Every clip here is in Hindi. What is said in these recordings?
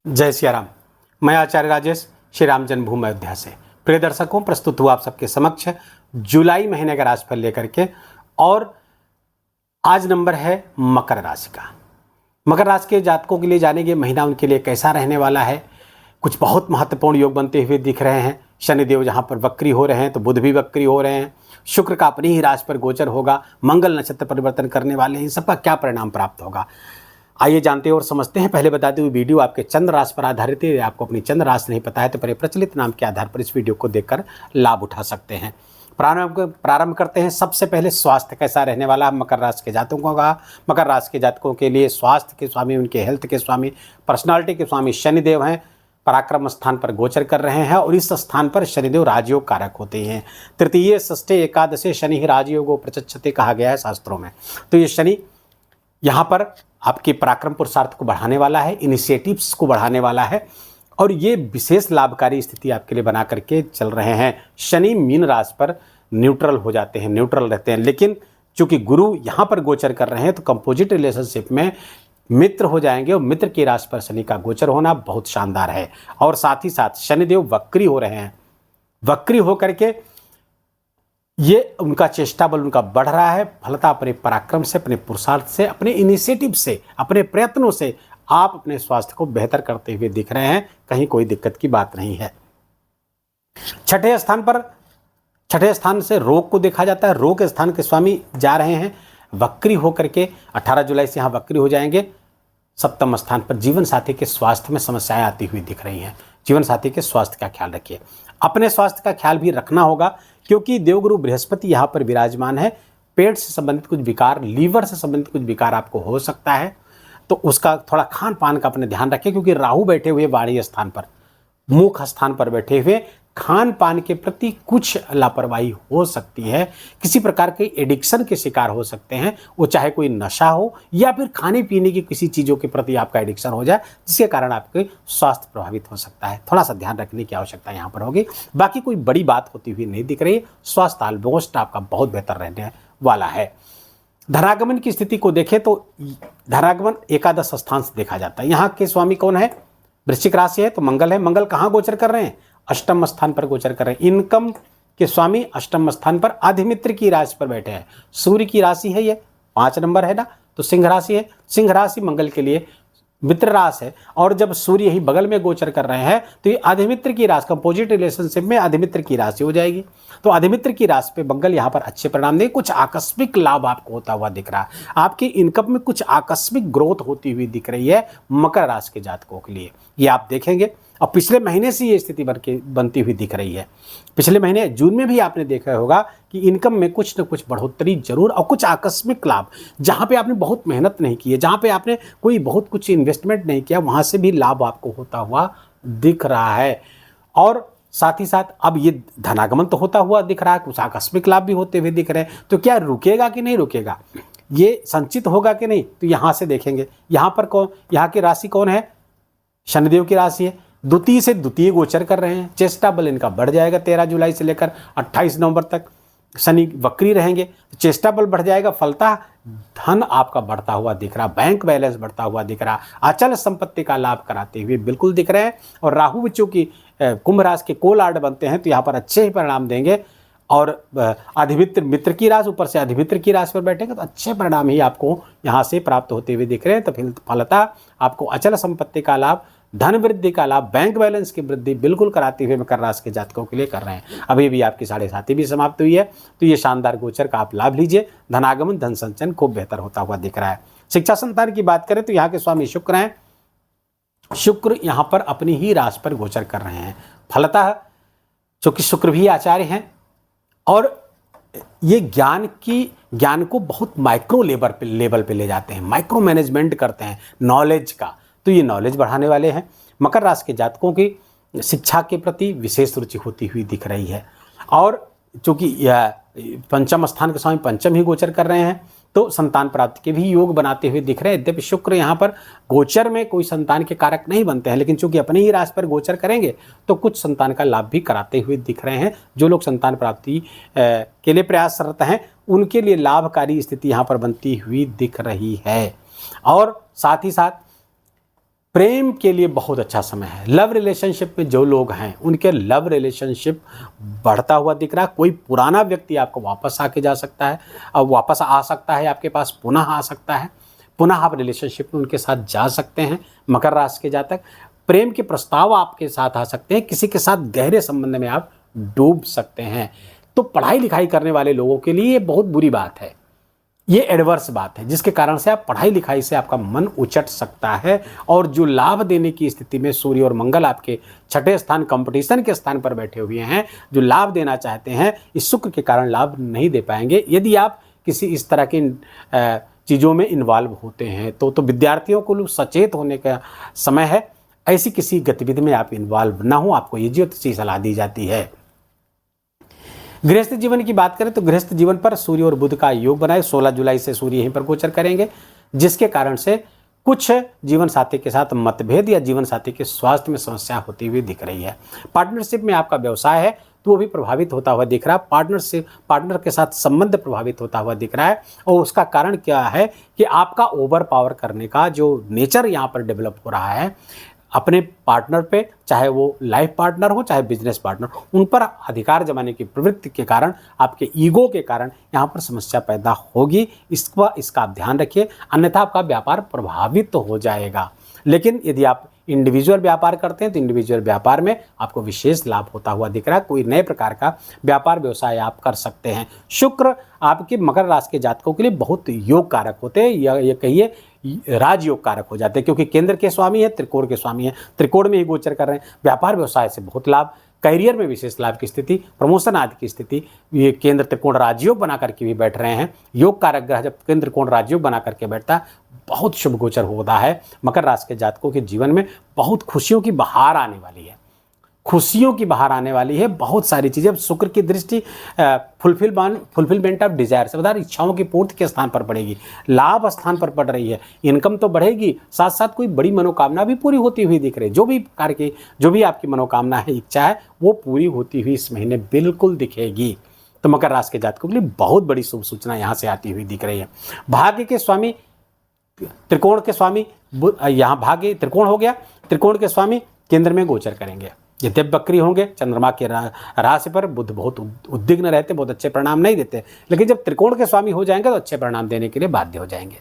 जय सिया राम। मैं आचार्य राजेश श्री राम जन्मभूमि अयोध्या से प्रिय दर्शकों प्रस्तुत हुआ आप सबके समक्ष जुलाई महीने का राशिफल लेकर के। और आज नंबर है मकर राशि का। मकर राशि के जातकों के लिए जानेंगे महीना उनके लिए कैसा रहने वाला है। कुछ बहुत महत्वपूर्ण योग बनते हुए दिख रहे हैं। शनिदेव जहाँ पर वक्री हो रहे हैं तो बुध भी वक्री हो रहे हैं। शुक्र का अपनी ही राशि पर गोचर होगा। मंगल नक्षत्र परिवर्तन करने वाले हैं। इन सबका क्या परिणाम प्राप्त होगा, आइए जानते हैं और समझते हैं। पहले बताते हुए वीडियो आपके चंद्र राशि पर आधारित है। आपको अपनी चंद्र राशि नहीं पता है तो पहले प्रचलित नाम के आधार पर इस वीडियो को देखकर लाभ उठा सकते हैं। प्रारंभ करते हैं। सबसे पहले स्वास्थ्य कैसा रहने वाला है मकर राशि के जातकों का। मकर राशि के जातकों के लिए स्वास्थ्य के स्वामी, उनके हेल्थ के स्वामी, पर्सनालिटी के स्वामी शनिदेव हैं। पराक्रम स्थान पर गोचर कर रहे हैं और इस स्थान पर शनिदेव राजयोग कारक होते हैं। तृतीय षष्ठे एकादशे शनि ही राजयोगो प्रचक्षते कहा गया है शास्त्रों में। तो ये शनि यहाँ पर आपके पराक्रम पुरुषार्थ को बढ़ाने वाला है, इनिशिएटिव्स को बढ़ाने वाला है और ये विशेष लाभकारी स्थिति आपके लिए बना करके चल रहे हैं। शनि मीन राशि पर न्यूट्रल हो जाते हैं, न्यूट्रल रहते हैं, लेकिन चूंकि गुरु यहाँ पर गोचर कर रहे हैं तो कंपोजिट रिलेशनशिप में मित्र हो जाएंगे और मित्र की राशि पर शनि का गोचर होना बहुत शानदार है। और साथ ही साथ शनिदेव वक्री हो रहे हैं। वक्री होकर के ये उनका चेष्टा बल उनका बढ़ रहा है। फलता अपने पराक्रम से, अपने पुरुषार्थ से, अपने इनिशिएटिव से, अपने प्रयत्नों से आप अपने स्वास्थ्य को बेहतर करते हुए दिख रहे हैं। कहीं कोई दिक्कत की बात नहीं है। छठे स्थान से रोग को देखा जाता है। रोग स्थान के स्वामी जा रहे हैं वक्री होकर के। 18 जुलाई से यहाँ वक्री हो जाएंगे। सप्तम स्थान पर जीवन साथी के स्वास्थ्य में समस्याएं आती हुई दिख रही हैं। जीवन साथी के स्वास्थ्य का ख्याल रखिए। अपने स्वास्थ्य का ख्याल भी रखना होगा क्योंकि देवगुरु बृहस्पति यहाँ पर विराजमान है। पेट से संबंधित कुछ विकार, लीवर से संबंधित कुछ विकार आपको हो सकता है, तो उसका थोड़ा खान पान का अपने ध्यान रखें क्योंकि राहु बैठे हुए वाणी स्थान पर, मुख स्थान पर बैठे हुए खान पान के प्रति कुछ लापरवाही हो सकती है। किसी प्रकार के एडिक्शन के शिकार हो सकते हैं, वो चाहे कोई नशा हो या फिर खाने पीने की किसी चीज़ों के प्रति आपका एडिक्शन हो जाए जिसके कारण आपके स्वास्थ्य प्रभावित हो सकता है। थोड़ा सा ध्यान रखने की आवश्यकता यहाँ पर होगी। बाकी कोई बड़ी बात होती हुई नहीं दिख रही। स्वास्थ्य ऑलमोस्ट आपका बहुत बेहतर रहने वाला है। धनागमन की स्थिति को देखें तो धनागमन एकादश स्थान से देखा जाता है। यहाँ के स्वामी कौन है? वृश्चिक राशि है तो मंगल है। मंगल कहाँ गोचर कर रहे हैं? अष्टम स्थान पर गोचर कर रहे हैं। इनकम के स्वामी अष्टम स्थान पर अधिमित्र की राशि पर बैठे हैं। सूर्य की राशि है ये, 5 नंबर है ना, तो सिंह राशि है। सिंह राशि मंगल के लिए मित्र राशि है और जब सूर्य ही बगल में गोचर कर रहे हैं तो ये अधिमित्र की राशि, कंपोजिट रिलेशनशिप में अधिमित्र की राशि हो जाएगी। तो अधिमित्र की राशि पे मंगल यहाँ पर अच्छे परिणाम देंगे। कुछ आकस्मिक लाभ आपको होता हुआ दिख रहा है। आपकी इनकम में कुछ आकस्मिक ग्रोथ होती हुई दिख रही है मकर राशि के जातकों के लिए, ये आप देखेंगे। और पिछले महीने से ये स्थिति बनती हुई दिख रही है। पिछले महीने जून में भी आपने देखा होगा कि इनकम में कुछ न कुछ बढ़ोतरी जरूर और कुछ आकस्मिक लाभ, जहाँ पे आपने बहुत मेहनत नहीं की है, जहाँ पे आपने कोई बहुत कुछ इन्वेस्टमेंट नहीं किया, वहाँ से भी लाभ आपको होता हुआ दिख रहा है। और साथ ही साथ अब ये धनागमन तो होता हुआ दिख रहा है, कुछ आकस्मिक लाभ भी होते हुए दिख रहे हैं। तो क्या रुकेगा कि नहीं रुकेगा, ये संचित होगा कि नहीं, तो यहाँ से देखेंगे। यहाँ पर कौन, यहाँ की राशि कौन है? शनिदेव की राशि है। द्वितीय से द्वितीय गोचर कर रहे हैं। चेष्टा बल इनका बढ़ जाएगा। 13 जुलाई से लेकर 28 नवंबर तक शनि वक्री रहेंगे तो चेष्टा बल बढ़ जाएगा। फलता धन आपका बढ़ता हुआ दिख रहा, बैंक बैलेंस बढ़ता हुआ दिख रहा, अचल संपत्ति का लाभ कराते हुए बिल्कुल दिख रहे हैं। और राहु चूंकि कुंभ राशि के कोलार्ड बनते हैं तो यहाँ पर अच्छे ही परिणाम देंगे। और अधिमित्र मित्र की राशि, ऊपर से अधिमित्र की राशि पर बैठेंगे तो अच्छे परिणाम ही आपको यहाँ से प्राप्त होते हुए दिख रहे हैं। तो फिर फलता आपको अचल संपत्ति का लाभ, धन वृद्धि का लाभ, बैंक बैलेंस की वृद्धि बिल्कुल कराते हुए मकर राशि के जातकों के लिए कर रहे हैं। अभी भी आपकी 7.5 भी समाप्त हुई है तो ये शानदार गोचर का आप लाभ लीजिए। धनागमन, धन संचयन खूब बेहतर होता हुआ दिख रहा है। शिक्षा संतान की बात करें तो यहाँ के स्वामी शुक्र हैं। शुक्र यहाँ पर अपनी ही राशि पर गोचर कर रहे हैं। फलतः चूंकि शुक्र भी आचार्य हैं और ये ज्ञान को बहुत माइक्रो लेवल पे ले जाते हैं, माइक्रो मैनेजमेंट करते हैं नॉलेज का, तो ये नॉलेज बढ़ाने वाले हैं। मकर राशि के जातकों की शिक्षा के प्रति विशेष रुचि होती हुई दिख रही है। और चूंकि पंचम स्थान के स्वामी पंचम ही गोचर कर रहे हैं तो संतान प्राप्ति के भी योग बनाते हुए दिख रहे हैं। यद्यपि शुक्र यहाँ पर गोचर में कोई संतान के कारक नहीं बनते हैं, लेकिन चूंकि अपने ही राशि पर गोचर करेंगे तो कुछ संतान का लाभ भी कराते हुए दिख रहे हैं। जो लोग संतान प्राप्ति के लिए प्रयासरत हैं उनके लिए लाभकारी स्थिति यहाँ पर बनती हुई दिख रही है। और साथ ही साथ प्रेम के लिए बहुत अच्छा समय है। लव रिलेशनशिप में जो लोग हैं उनके लव रिलेशनशिप बढ़ता हुआ दिख रहा है। कोई पुराना व्यक्ति आपको वापस आके जा सकता है, अब वापस आ सकता है, आपके पास पुनः आ सकता है, पुनः आप रिलेशनशिप में उनके साथ जा सकते हैं। मकर राशि के जातक, प्रेम के प्रस्ताव आपके साथ आ सकते हैं, किसी के साथ गहरे संबंध में आप डूब सकते हैं। तो पढ़ाई लिखाई करने वाले लोगों के लिए ये बहुत बुरी बात है, ये एडवर्स बात है, जिसके कारण से आप पढ़ाई लिखाई से आपका मन उचट सकता है। और जो लाभ देने की स्थिति में सूर्य और मंगल आपके छठे स्थान कंपटीशन के स्थान पर बैठे हुए हैं, जो लाभ देना चाहते हैं, इस शुक्र के कारण लाभ नहीं दे पाएंगे। यदि आप किसी इस तरह की चीज़ों में इन्वॉल्व होते हैं तो विद्यार्थियों को सचेत होने का समय है। ऐसी किसी गतिविधि में आप इन्वॉल्व ना हो, आपको ये ज्योतिषी सलाह दी जाती है। गृहस्थ जीवन की बात करें तो गृहस्थ जीवन पर सूर्य और बुध का योग बनाए। 16 जुलाई से सूर्य यहीं पर गोचर करेंगे, जिसके कारण से कुछ जीवन साथी के साथ मतभेद या जीवन साथी के स्वास्थ्य में समस्या होती हुई दिख रही है। पार्टनरशिप में आपका व्यवसाय है तो वो भी प्रभावित होता हुआ दिख रहा है। पार्टनर के साथ संबंध प्रभावित होता हुआ दिख रहा है। और उसका कारण क्या है कि आपका ओवर पावर करने का जो नेचर यहाँ पर डेवलप हो रहा है अपने पार्टनर पे, चाहे वो लाइफ पार्टनर हो चाहे बिजनेस पार्टनर, उन पर अधिकार जमाने की प्रवृत्ति के कारण, आपके ईगो के कारण यहाँ पर समस्या पैदा होगी। इसका आप ध्यान रखिए, अन्यथा आपका व्यापार प्रभावित हो जाएगा। लेकिन यदि आप इंडिविजुअल व्यापार करते हैं तो इंडिविजुअल व्यापार में आपको विशेष लाभ होता हुआ दिख रहा है। कोई नए प्रकार का व्यापार व्यवसाय आप कर सकते हैं। शुक्र आपके मकर राशि के जातकों के लिए बहुत योग कारक होते हैं, या ये कहिए राजयोग कारक हो जाते हैं, क्योंकि केंद्र के स्वामी है, त्रिकोण के स्वामी है, त्रिकोण में ही गोचर कर रहे हैं। व्यापार व्यवसाय से बहुत लाभ, करियर में विशेष लाभ की स्थिति, प्रमोशन आदि की स्थिति, ये केंद्र त्रिकोण राजयोग बना करके भी बैठ रहे हैं। योग कारक ग्रह जब केंद्र त्रिकोण राजयोग बना करके बैठता है, बहुत शुभ गोचर होता है। मकर राशि के जातकों के जीवन में बहुत खुशियों की बहार आने वाली है, खुशियों की बहार आने वाली है। बहुत सारी चीज़ें, अब शुक्र की दृष्टि फुलफिलमेंट ऑफ डिजायर से बता, इच्छाओं की पूर्ति के स्थान पर पड़ेगी, लाभ स्थान पर पड़ रही है, इनकम तो बढ़ेगी, साथ साथ कोई बड़ी मनोकामना भी पूरी होती हुई दिख रही है। जो भी कार्य की, जो भी आपकी मनोकामना है, इच्छा है, वो पूरी होती हुई इस महीने बिल्कुल दिखेगी। तो मकर राशि के जातकों के लिए बहुत बड़ी शुभ सूचना यहाँ से आती हुई दिख रही है। भाग्य के स्वामी त्रिकोण के स्वामी, यहाँ भाग्य त्रिकोण हो गया, त्रिकोण के स्वामी केंद्र में गोचर करेंगे। यद्यप बकरी होंगे, चंद्रमा के राशि पर बुध बहुत उद्विग्न रहते, बहुत अच्छे परिणाम नहीं देते, लेकिन जब त्रिकोण के स्वामी हो जाएंगे तो अच्छे परिणाम देने के लिए बाध्य हो जाएंगे।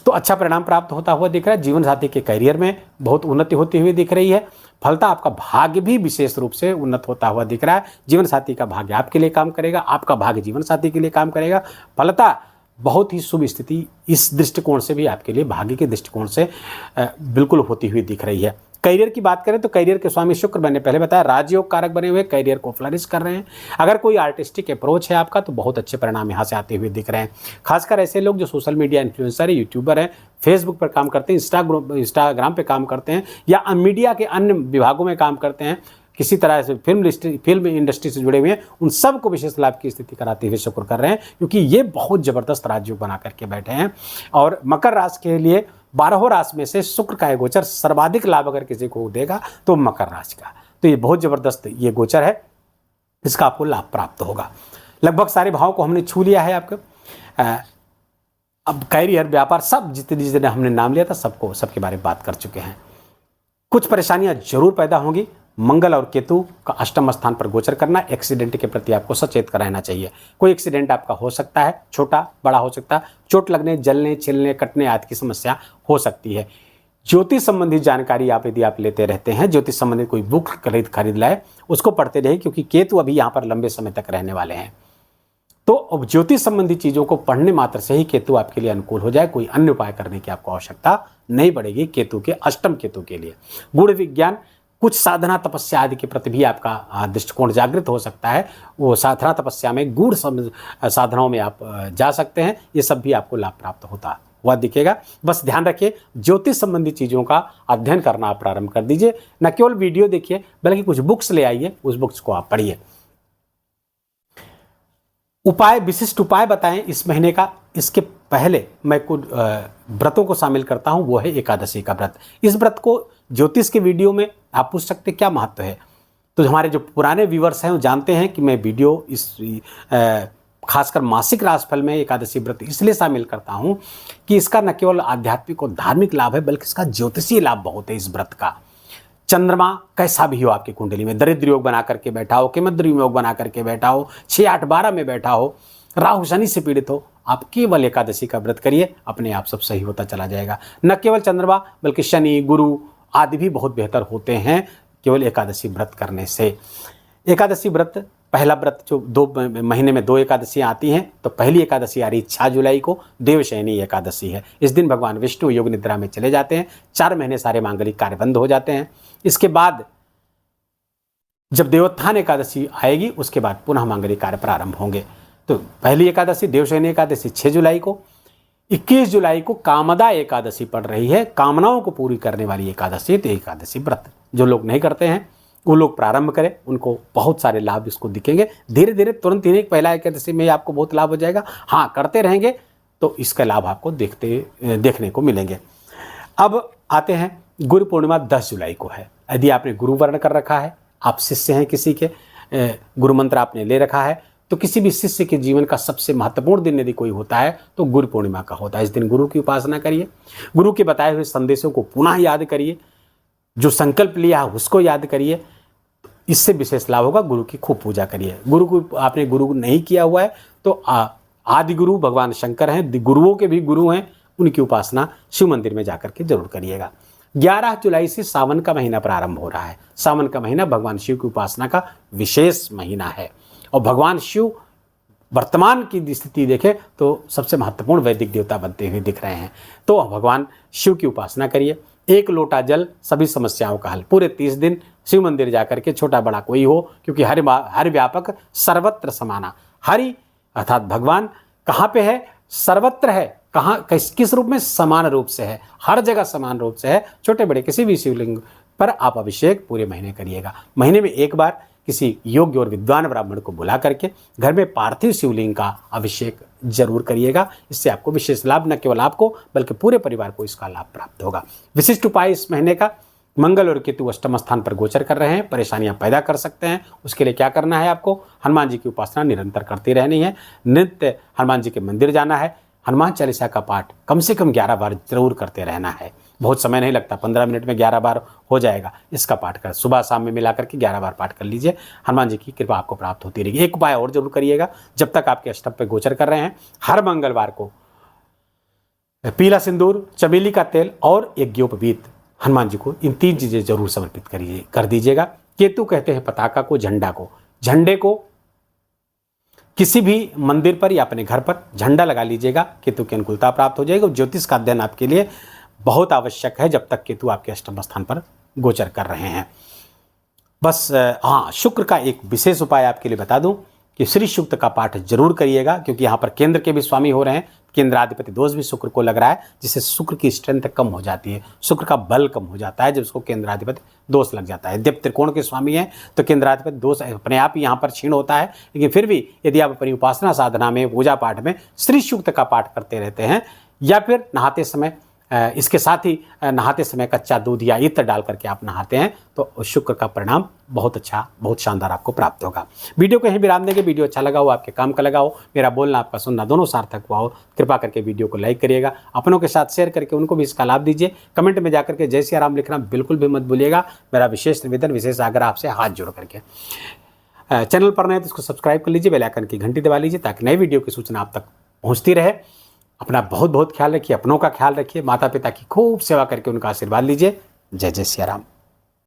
तो अच्छा परिणाम प्राप्त होता हुआ दिख रहा है। जीवन साथी के करियर में बहुत उन्नति होती हुई दिख रही है। फलता आपका भाग्य भी विशेष रूप से उन्नत होता हुआ दिख रहा है। जीवन साथी का भाग्य आपके लिए काम करेगा, आपका भाग्य जीवन साथी के लिए काम करेगा। फलता बहुत ही शुभ स्थिति इस दृष्टिकोण से भी आपके लिए, भाग्य के दृष्टिकोण से बिल्कुल होती हुई दिख रही है। करियर की बात करें तो करियर के स्वामी शुक्र, मैंने पहले बताया, राजयोग कारक बने हुए करियर को फ्लरिश कर रहे हैं। अगर कोई आर्टिस्टिक अप्रोच है आपका तो बहुत अच्छे परिणाम यहाँ से आते हुए दिख रहे हैं। खासकर ऐसे लोग जो सोशल मीडिया इन्फ्लुएंसर है, यूट्यूबर हैं, फेसबुक पर काम करते हैं, इंस्टाग्राम पर काम करते हैं, या मीडिया के अन्य विभागों में काम करते हैं, किसी तरह से फिल्म इंडस्ट्री से जुड़े हुए हैं, उन सबको विशेष लाभ की स्थिति कराते हुए शुक्र कर रहे हैं, क्योंकि ये बहुत जबरदस्त राजयोग बना करके बैठे हैं। और मकर राशि के लिए 12 राशि में से शुक्र का गोचर सर्वाधिक लाभ अगर किसी को देगा तो मकर राशि का, तो ये बहुत जबरदस्त ये गोचर है, इसका आपको लाभ प्राप्त होगा। लगभग सारे भावों को हमने छू लिया है आपको। अब करियर, व्यापार, सब जितने हमने नाम लिया था सबके बारे में बात कर चुके हैं। कुछ परेशानियां जरूर पैदा होंगी। मंगल और केतु का अष्टम स्थान पर गोचर करना, एक्सीडेंट के प्रति आपको सचेत कराना चाहिए। कोई एक्सीडेंट आपका हो सकता है, छोटा बड़ा हो सकता है, चोट लगने, जलने, छिलने, कटने आदि की समस्या हो सकती है। ज्योतिष संबंधी जानकारी यदि आप लेते रहते हैं, ज्योतिष संबंधी कोई बुक खरीद लाए, उसको पढ़ते रहे, क्योंकि केतु अभी यहाँ पर लंबे समय तक रहने वाले हैं। तो ज्योतिष संबंधी चीज़ों को पढ़ने मात्र से ही केतु आपके लिए अनुकूल हो जाए, कोई अन्य उपाय करने की आपको आवश्यकता नहीं पड़ेगी केतु के, अष्टम केतु के लिए। गुण विज्ञान, कुछ साधना तपस्या आदि के प्रति भी आपका दृष्टिकोण जागृत हो सकता है। वो साधना तपस्या में, गूढ़ साधनाओं में आप जा सकते हैं, ये सब भी आपको लाभ प्राप्त होता हुआ दिखेगा। बस ध्यान रखिए, ज्योतिष संबंधी चीज़ों का अध्ययन करना आप प्रारंभ कर दीजिए। न केवल वीडियो देखिए, बल्कि कुछ बुक्स ले आइए, उस बुक्स को आप पढ़िए। उपाय, विशिष्ट उपाय बताएं इस महीने का। इसके पहले मैं कुछ व्रतों को शामिल करता हूं, वो है एकादशी का व्रत। इस व्रत को ज्योतिष के वीडियो में आप पूछ सकते क्या महत्व है, तो हमारे जो पुराने व्यूवर्स हैं वो जानते हैं कि मैं वीडियो इस खासकर मासिक राशिफल में एकादशी व्रत इसलिए शामिल करता हूं कि इसका न केवल आध्यात्मिक और धार्मिक लाभ है, बल्कि इसका ज्योतिषीय लाभ बहुत है। इस व्रत का चंद्रमा कैसा भी हो आपकी कुंडली में, दरिद्र योग बना करके बैठा हो, केमद्र योग बना करके बैठा हो, 6, 8, 12 में बैठा हो, राहु शनि से पीड़ित हो, आप केवल एकादशी का व्रत करिए, अपने आप सब सही होता चला जाएगा। न केवल चंद्रमा बल्कि शनि, गुरु आदि भी बहुत बेहतर होते हैं केवल एकादशी व्रत करने से। एकादशी व्रत, पहला व्रत जो 2 महीने में 2 एकादशियाँ आती हैं, तो पहली एकादशी आ रही 6 जुलाई को, देवशयनी एकादशी है। इस दिन भगवान विष्णु योग निद्रा में चले जाते हैं, 4 महीने सारे मांगलिक कार्य बंद हो जाते हैं। इसके बाद जब देवोत्थान एकादशी आएगी, उसके बाद पुनः मांगलिक कार्य प्रारंभ होंगे। तो पहली एकादशी देवशयनी एकादशी 6 जुलाई को, 21 जुलाई को कामदा एकादशी पड़ रही है, कामनाओं को पूरी करने वाली एकादशी। तो एकादशी व्रत जो लोग नहीं करते हैं वो लोग प्रारंभ करें, उनको बहुत सारे लाभ इसको दिखेंगे। धीरे धीरे तुरंत ही पहला एकादशी में आपको बहुत लाभ हो जाएगा। हाँ, करते रहेंगे तो इसका लाभ आपको देखने को मिलेंगे। अब आते हैं, गुरु पूर्णिमा 10 जुलाई को है। यदि आपने गुरु वर्ण कर रखा है, आप शिष्य हैं किसी के, गुरु मंत्र आपने ले रखा है, तो किसी भी शिष्य के जीवन का सबसे महत्वपूर्ण दिन यदि कोई होता है तो गुरु पूर्णिमा का होता है। इस दिन गुरु की उपासना करिए, गुरु के बताए हुए संदेशों को पुनः याद करिए, जो संकल्प लिया है उसको याद करिए, इससे विशेष लाभ होगा। गुरु की खूब पूजा करिए। गुरु को आपने गुरु नहीं किया हुआ है तो आदि गुरु भगवान शंकर हैं, गुरुओं के भी गुरु हैं, उनकी उपासना शिव मंदिर में जाकर के जरूर करिएगा। 11 जुलाई से सावन का महीना प्रारंभ हो रहा है। सावन का महीना भगवान शिव की उपासना का विशेष महीना है, और भगवान शिव वर्तमान की स्थिति देखें तो सबसे महत्वपूर्ण वैदिक देवता बनते हुए दिख रहे हैं। तो भगवान शिव की उपासना करिए। 1 लोटा जल सभी समस्याओं का हल। पूरे 30 दिन शिव मंदिर जाकर के, छोटा बड़ा कोई हो, क्योंकि हर व्यापक सर्वत्र समाना। हरि अर्थात भगवान कहाँ पे है? सर्वत्र है। कहाँ, किस रूप में? समान रूप से है, हर जगह समान रूप से है। छोटे बड़े किसी भी शिवलिंग पर आप अभिषेक पूरे महीने करिएगा। महीने में एक बार किसी योग्य और विद्वान ब्राह्मण को बुला करके घर में पार्थिव शिवलिंग का अभिषेक जरूर करिएगा। इससे आपको विशेष लाभ, न केवल आपको बल्कि पूरे परिवार को इसका लाभ प्राप्त होगा। विशिष्ट उपाय इस महीने का, मंगल और केतु अष्टम स्थान पर गोचर कर रहे हैं, परेशानियां पैदा कर सकते हैं। उसके लिए क्या करना है? आपको हनुमान जी की उपासना निरंतर करती रहनी है। नित्य हनुमान जी के मंदिर जाना है। हनुमान चालीसा का पाठ कम से कम 11 बार जरूर करते रहना है। बहुत समय नहीं लगता, 15 मिनट में 11 बार हो जाएगा। इसका पाठ कर सुबह शाम में मिलाकर के 11 बार पाठ कर लीजिए। हनुमान जी की कृपा आपको प्राप्त होती रहेगी। एक उपाय और जरूर करिएगा, जब तक आपके अष्टम पे गोचर कर रहे हैं, हर मंगलवार को पीला सिंदूर, चमेली का तेल और एक ज्ञोपवीत हनुमान जी को, इन 3 चीजें जरूर समर्पित कर दीजिएगा। केतु कहते हैं पताका को, झंडा को। झंडे को किसी भी मंदिर पर या अपने घर पर झंडा लगा लीजिएगा, केतु की अनुकूलता प्राप्त हो जाएगी। ज्योतिष का अध्ययन आपके लिए बहुत आवश्यक है जब तक केतु आपके अष्टम स्थान पर गोचर कर रहे हैं। बस हाँ, शुक्र का एक विशेष उपाय आपके लिए बता दूं कि श्री सूक्त का पाठ जरूर करिएगा, क्योंकि यहाँ पर केंद्र के भी स्वामी हो रहे हैं। केंद्राधिपति दोष भी शुक्र को लग रहा है, जिससे शुक्र की स्ट्रेंथ कम हो जाती है, शुक्र का बल कम हो जाता है जब उसको केंद्राधिपति दोष लग जाता है। यद्यप त्रिकोण के स्वामी हैं तो केंद्राधिपति दोष अपने आप ही यहाँ पर क्षीण होता है, लेकिन फिर भी यदि आप अपनी उपासना साधना में, पूजा पाठ में श्री सूक्त का पाठ करते रहते हैं, या फिर नहाते समय, इसके साथ ही नहाते समय कच्चा दूध या इत्र डाल करके आप नहाते हैं, तो शुक्र का परिणाम बहुत अच्छा, बहुत शानदार आपको प्राप्त होगा। वीडियो को यहीं विराम देंगे। वीडियो अच्छा लगा हो, आपके काम का लगा हो, मेरा बोलना आपका सुनना दोनों सार्थक हुआ हो, कृपा करके वीडियो को लाइक करिएगा, अपनों के साथ शेयर करके उनको भी इसका लाभ दीजिए। कमेंट में जाकर के जय सिया राम लिखना बिल्कुल भी मत भूलिएगा। मेरा विशेष निवेदन, विशेष आग्रह आपसे हाथ जोड़ करके। चैनल पर नए तो इसको सब्सक्राइब कर लीजिए, बेल आइकन की घंटी दबा लीजिए, ताकि नई वीडियो की सूचना आप तक पहुँचती रहे। अपना बहुत बहुत ख्याल रखिए, अपनों का ख्याल रखिए, माता पिता की खूब सेवा करके उनका आशीर्वाद लीजिए। जय जय सिया राम।